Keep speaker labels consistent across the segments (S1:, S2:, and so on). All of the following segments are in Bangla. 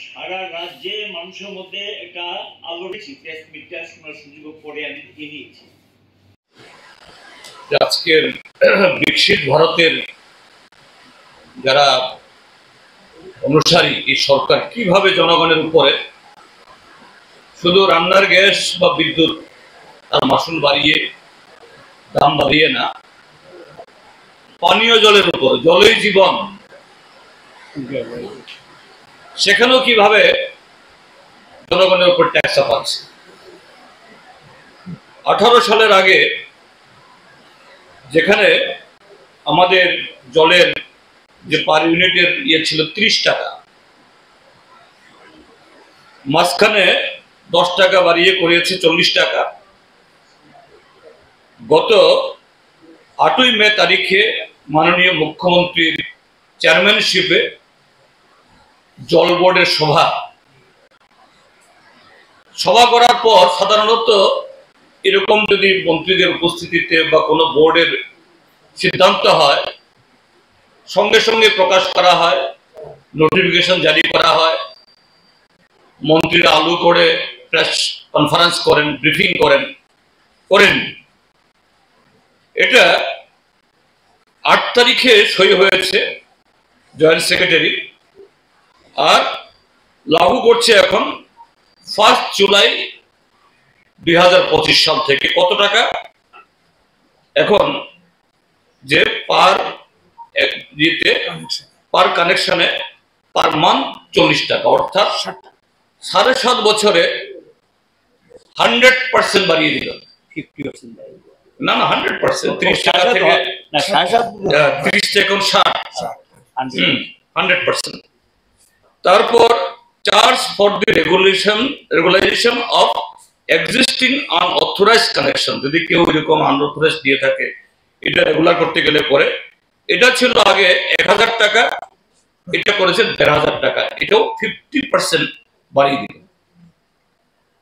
S1: সারা রাজ্যে মানুষের মধ্যে একটা আলোড়িত প্রেস মিটটা শোনার সুযোগ পরে আমি দেখে নিয়েছি।
S2: আজকের বিকশিত ভারতের যারা অনুসারী, এই সরকার কিভাবে জনগণের উপরে শুধু রান্নার গ্যাস বা বিদ্যুৎ তার মাসুল বাড়িয়ে দাম বাড়িয়ে না, পানীয় জলের উপর, জলই জীবন, সেখানেও কিভাবে জনগণের উপর ট্যাক্স চাপাচ্ছে। 18 সালের আগে যেখানে আমাদের জলের যে পার ইউনিটের ছিল 30 টাকা, মাঝখানে 10 টাকা বাড়িয়ে করিয়েছে 40 টাকা। গত 8ই মে তারিখে মাননীয় মুখ্যমন্ত্রীর চেয়ারম্যানশিপে জল বোর্ডের সভা করার পর সাধারণত এরকম যদি মন্ত্রীদের উপস্থিতিতে বা কোনো বোর্ডের সিদ্ধান্ত হয়, সঙ্গে সঙ্গে প্রকাশ করা হয়, নোটিফিকেশন জারি করা হয়, মন্ত্রীরা আলু করে প্রেস কনফারেন্স করেন, ব্রিফিং করেন। এটা 8 তারিখে সই হয়েছে জয়েন্ট সেক্রেটারি, আর লাগু করছে এখন 1 জুলাই 2025 সাল থেকে। কত টাকা এখন? যে পার কানেকশনে পার মান্থ 40 টাকা, অর্থাৎ 7.5 বছরে 100% বাড়িয়ে দিল।
S1: 50%
S2: না 100%, 30 টাকা থেকে 30 থেকে 60, 100%। তারপর charge for the regularisation of existing unauthorised connection, যদি কেউ এরকম আনঅথরাইজড দিয়ে থাকে, এটা রেগুলার করতে গেলে পরে, এটা ছিল আগে 1000 টাকা, এটা করেছে 1500 টাকা, এটাও 50% বাড়িয়ে দিল।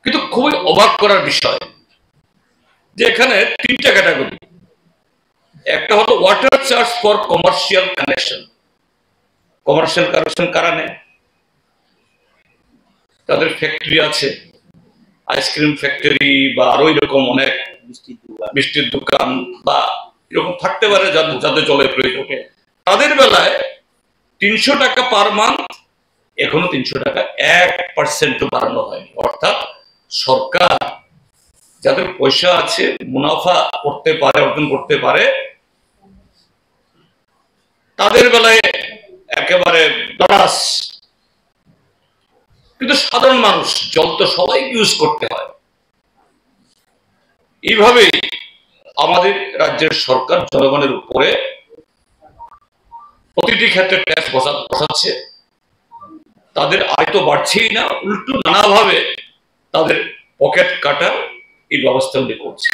S2: কিন্তু খুবই অবাক করার বিষয় যে এখানে 3টা ক্যাটাগরি। একটা হলো water charge for commercial connection. Commercial connection কারা নেয়? তাদের ফ্যাক্টরি আছে, আইসক্রিম ফ্যাক্টরি বা আরো এরকম অনেক মিষ্টির দোকান বা এরকম থাকতে পারে যাদের জলের প্রয়োজন। তাদের বেলায় 300 টাকা পার মান্থ, এখনো 300 টাকা, 1% বাড়ানো হয়নি। অর্থাৎ সরকার যাদের পয়সা আছে, মুনাফা করতে পারে, অর্জন করতে পারে, তাদের বেলায় একেবারে ডরাস। কিন্তু সাধারণ মানুষ, জল তো সবাই ইউজ করতে হয়। এইভাবেই আমাদের রাজ্যের সরকার জনগণের উপরে প্রতিটি ক্ষেত্রে ট্যাক্স বসাচ্ছে। তাদের আয় তো বাড়ছেই না, উল্টো নানাভাবে তাদের পকেট কাটার এই ব্যবস্থা করছে।